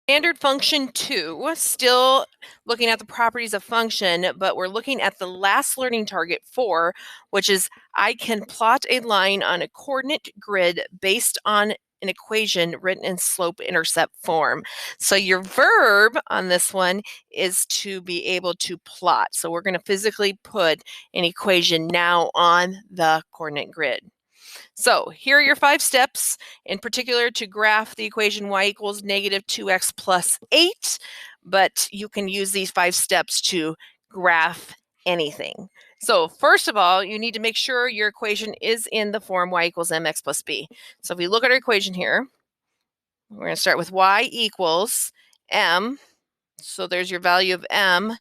Standard function 2, still looking at the properties of function, but we're looking at the last learning target 4, which is I can plot a line on a coordinate grid based on an equation written in slope-intercept form. So your verb on this one is to be able to plot. So we're going to physically put an equation now on the coordinate grid. So here are your 5 steps, in particular to graph the equation y equals negative 2x plus 8, but you can use these 5 steps to graph anything. So first of all, you need to make sure your equation is in the form y equals mx plus b. So if we look at our equation here, we're going to start with y equals m. So there's your value of m.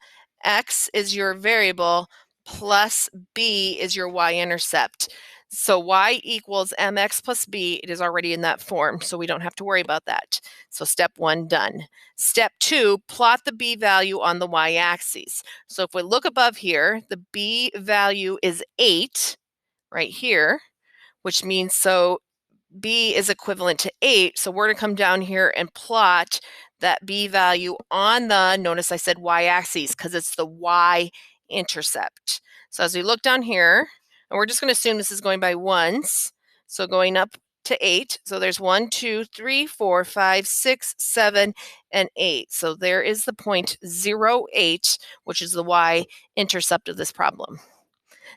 X is your variable, plus b is your y-intercept. So y equals mx plus b, it is already in that form, so we don't have to worry about that. So step 1 done. Step 2, plot the b value on the y-axis. So if we look above here, the b value is 8 right here, which means so b is equivalent to 8. So we're going to come down here and plot that b value on the, notice I said y-axis because it's the y-intercept. So as we look down here, and we're just going to assume this is going by ones, so going up to 8. So there's 1, 2, 3, 4, 5, 6, 7, and 8. So there is the point 0.08, which is the y-intercept of this problem.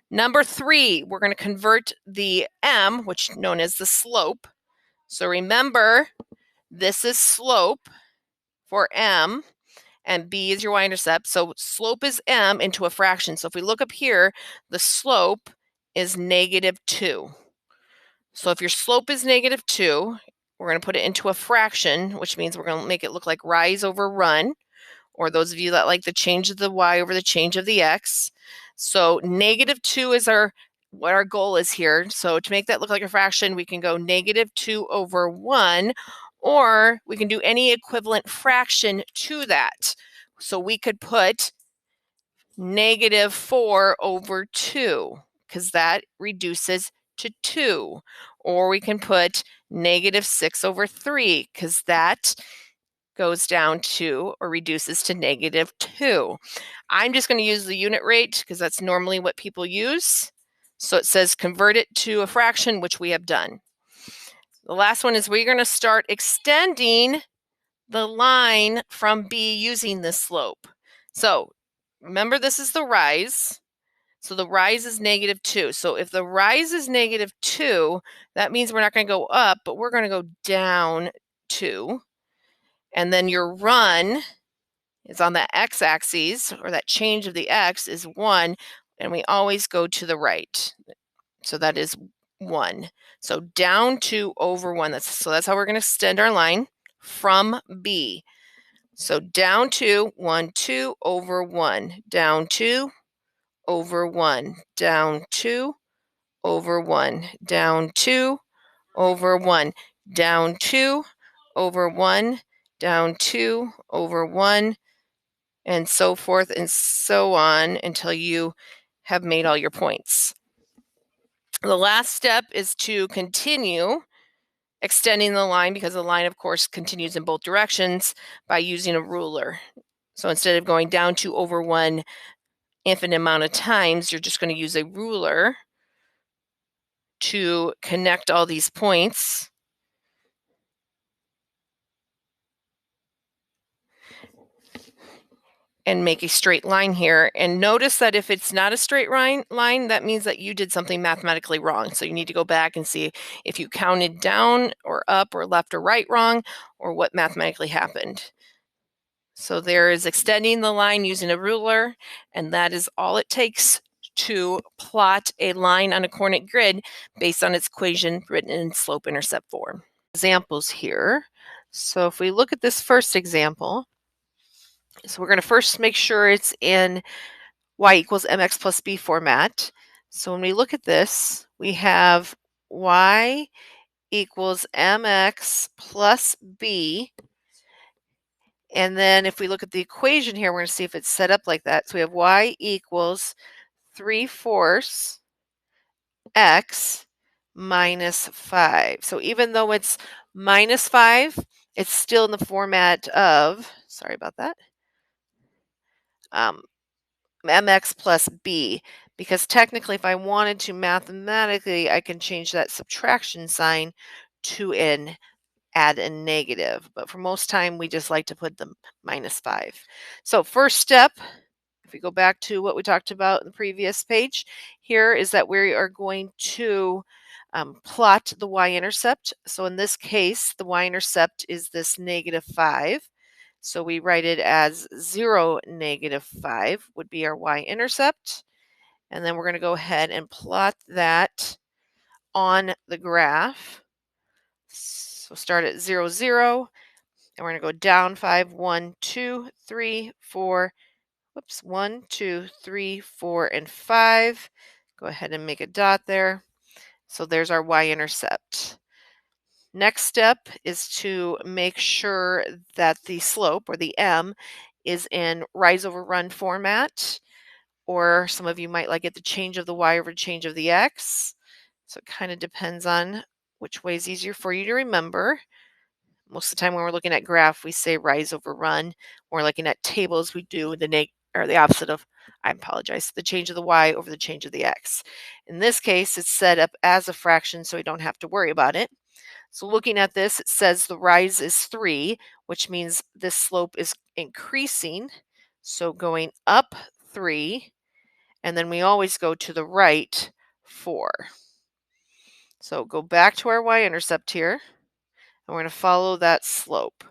Number 3, we're going to convert the m, which is known as the slope. So remember, this is slope for m, and b is your y-intercept. So slope is m into a fraction. So if we look up here, the slope is negative 2. So if your slope is negative 2, we're going to put it into a fraction, which means we're going to make it look like rise over run, or those of you that like the change of the y over the change of the x. So negative 2 is what our goal is here. So to make that look like a fraction, we can go negative 2 over 1, or we can do any equivalent fraction to that. So we could put negative 4 over 2, because that reduces to 2. Or we can put negative 6 over 3, because that goes down to or reduces to negative 2. I'm just going to use the unit rate because that's normally what people use. So it says convert it to a fraction, which we have done. The last one is we're going to start extending the line from B using this slope. So remember, this is the rise. So the rise is negative 2. So if the rise is negative 2, that means we're not going to go up, but we're going to go down 2. And then your run is on the x-axis, or that change of the x is 1, and we always go to the right. So that is 1. So down 2 over 1. So that's how we're going to extend our line from B. So down 2, 1, 2 over 1, down 2 over 1, down 2 over 1, down 2 over 1, down 2 over 1, down 2 over 1, and so forth and so on until you have made all your points. The last step is to continue extending the line, because the line, of course, continues in both directions, by using a ruler. So instead of going down 2 over 1 infinite amount of times, you're just going to use a ruler to connect all these points. And make a straight line here. And notice that if it's not a straight line, that means that you did something mathematically wrong. So you need to go back and see if you counted down or up or left or right wrong, or what mathematically happened. So there is extending the line using a ruler, and that is all it takes to plot a line on a coordinate grid based on its equation written in slope-intercept form. Examples here. So if we look at this first example, so we're going to first make sure it's in y equals mx plus b format. So when we look at this, we have y equals mx plus b. And then if we look at the equation here, we're going to see if it's set up like that. So we have y equals 3/4 x minus 5. So even though it's minus 5, It's still in the format of, sorry about that, mx plus b, because technically if I wanted to mathematically, I can change that subtraction sign to add a negative, but for most time we just like to put the -5. So first step, if we go back to what we talked about in the previous page, here is that we are going to plot the y-intercept. So in this case, the y-intercept is this -5. So we write it as 0, -5 would be our y-intercept. And then we're going to go ahead and plot that on the graph. So start at 0, 0, and we're going to go down 5, 1, 2, 3, 4, whoops, 1, 2, 3, 4, and 5. Go ahead and make a dot there. So there's our y-intercept. Next step is to make sure that the slope, or the m, is in rise over run format, or some of you might like it the change of the y over change of the x. So it kind of depends on which way is easier for you to remember. Most of the time when we're looking at graph, we say rise over run. When we're looking at tables, we do the opposite of, I apologize, the change of the y over the change of the x. In this case, it's set up as a fraction, so we don't have to worry about it. So looking at this, it says the rise is 3, which means this slope is increasing. So going up 3, and then we always go to the right 4. So go back to our y-intercept here, and we're going to follow that slope.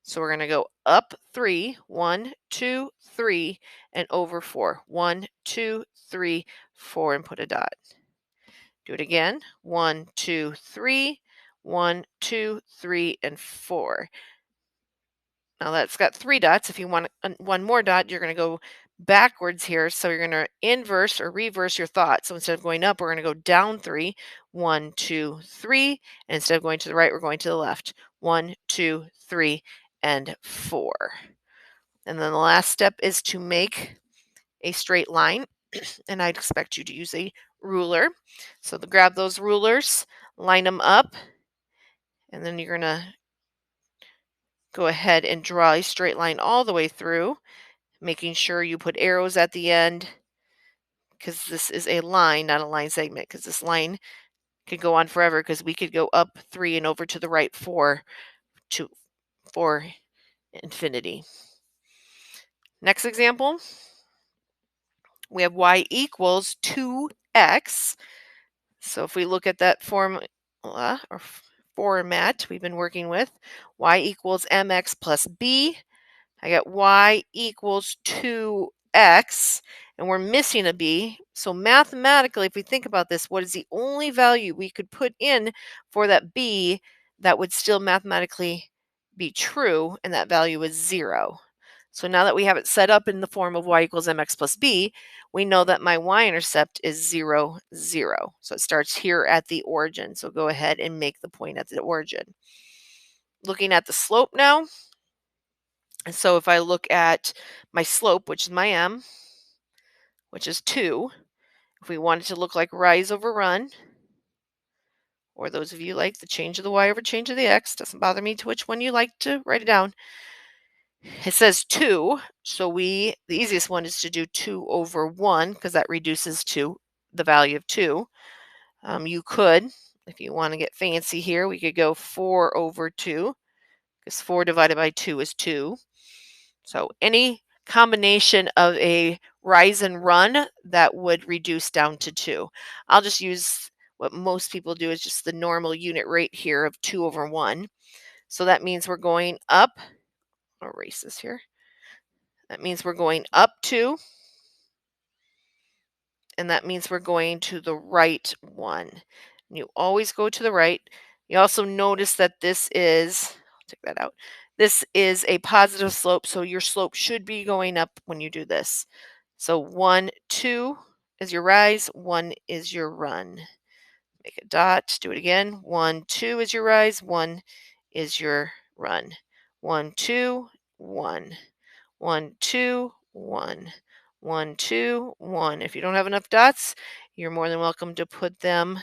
So we're going to go up 3, 1, 2, 3, and over 4. 1, 2, 3, 4, and put a dot. Do it again. 1, 2, 3, 1, 2, 3, and 4. Now that's got 3 dots. If you want one more dot, you're going to go backwards here. So you're going to inverse or reverse your thought. So instead of going up, we're going to go down 3. 1, 2, 3. And instead of going to the right, we're going to the left. 1, 2, 3, and 4. And then the last step is to make a straight line. And I'd expect you to use a ruler. So grab those rulers, line them up, and then you're going to go ahead and draw a straight line all the way through, making sure you put arrows at the end, because this is a line, not a line segment, because this line could go on forever, because we could go up 3 and over to the right 4 for infinity. Next example, we have y equals 2x. So if we look at that formula or format we've been working with, y equals mx plus b. I got y equals 2x, and we're missing a b. So mathematically, if we think about this, what is the only value we could put in for that b that would still mathematically be true, and that value is 0. So now that we have it set up in the form of y equals mx plus b, we know that my y-intercept is 0, 0. So it starts here at the origin. So go ahead and make the point at the origin. Looking at the slope now. And so if I look at my slope, which is my m, which is 2, if we want it to look like rise over run, or those of you like the change of the y over change of the x, doesn't bother me to which one you like to write it down. It says 2, so the easiest one is to do 2 over 1, because that reduces to the value of 2. You could, if you want to get fancy here, we could go 4 over 2, because 4 divided by 2 is 2. So any combination of a rise and run that would reduce down to 2. I'll just use what most people do, is just the normal unit rate here of 2 over 1. So that means we're going up. I'll erase this here. That means we're going up 2. And that means we're going to the right 1. And you always go to the right. You also notice that this is, I'll take that out. This is a positive slope, so your slope should be going up when you do this. So 1, 2 is your rise, 1 is your run. Make a dot, do it again. 1, 2 is your rise, 1 is your run. 1, 2, 1. 1, 2, 1. 1, 2, 1. If you don't have enough dots, you're more than welcome to put them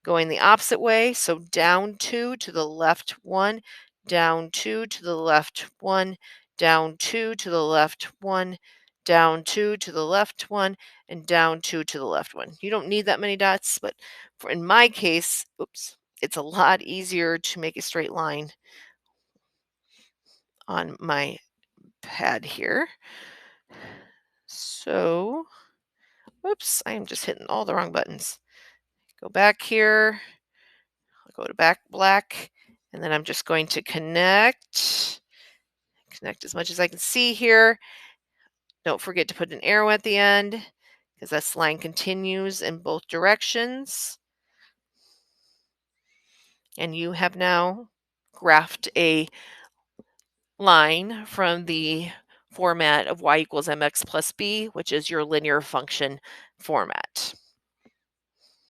going the opposite way. So down 2 to the left 1, down 2 to the left 1, down 2 to the left 1, down 2 to the left 1, and down 2 to the left 1. You don't need that many dots, but in my case, oops, it's a lot easier to make a straight line on my pad here. So, whoops, I am just hitting all the wrong buttons. Go back here, I'll go to back black, and then I'm just going to connect as much as I can see here. Don't forget to put an arrow at the end because this line continues in both directions. And you have now graphed a line from the format of y equals mx plus b, which is your linear function format.